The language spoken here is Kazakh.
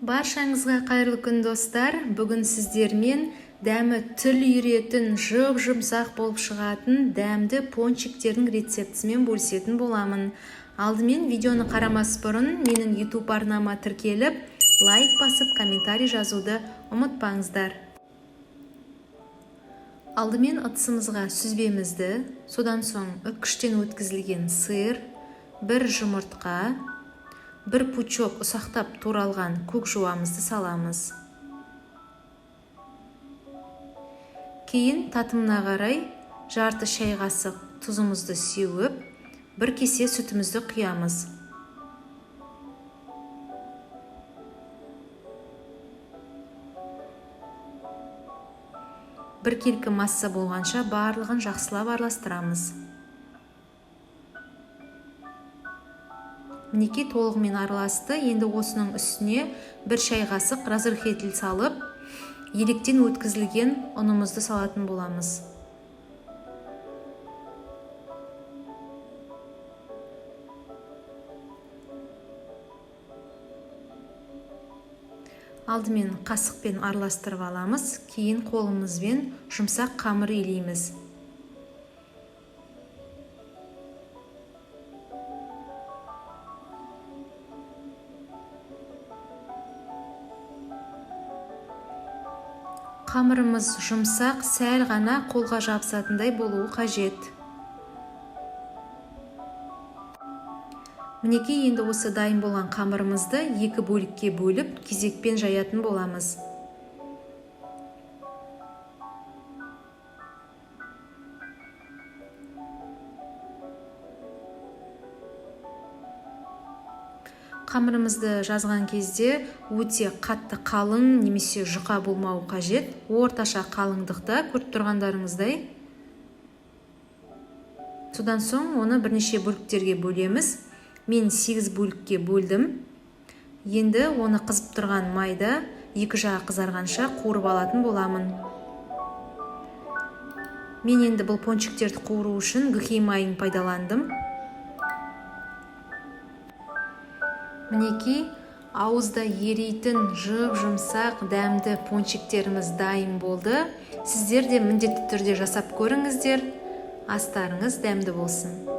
Баршаңызға қайырлы күн достар. Бүгін сіздермен дәмі тіл үйіретін, жып-жұмсақ болып шығатын дәмді пончиктердің рецептісімен бөлісетін боламын. Алдымен видеоны қарамас бұрын менің YouTube арнама тіркеліп, лайк басып, комментарий жазуды ұмытпаңыздар. Алдымен ыдысымызға сүзбемізді, содан соң үккіштен өткізілген сыр, бір жұмыртқа, бір пучок ұсақтап туралған көк жуамызды саламыз. Кейін татымына қарай жарты шай қасық тұзымызды сеуіп, бір кесе сүтімізді құямыз. Бір келкі масса болғанша барлығын жақсылап араластырамыз. Мінекей толығымен араласты. Енді осының үстіне бір шай қасық разрыхлитель салып, електен өткізілген ұнымызды салатын боламыз. Алдымен қасықпен араластырып аламыз, кейін қолымызбен жұмсақ қамыр илейміз. Қамырымыз жұмсақ, сәл ғана қолға жабысатындай болуы қажет. Мінекей енді осы дайын болған қамырымызды екі бөлікке бөліп, кезекпен жаятын боламыз. Қамырымызды жазған кезде өте қатты қалың немесе жұқа болмауы қажет. Орташа қалыңдықта, көріп тұрғандарыңыздай. Содан соң оны бірнеше бөліктерге бөлеміз. Мен 8 бөлікке бөлдім. Енді оны қызып тұрған майда екі жағы қызарғанша қуырып алатын боламын. Мен енді бұл пончиктерді қуыру үшін гүхей майын пайдаландым. Мінекей ауызда ерейтін жып-жұмсақ дәмді пончиктеріміз дайын болды. Сіздер де міндетті түрде жасап көріңіздер. Астарыңыз дәмді болсын.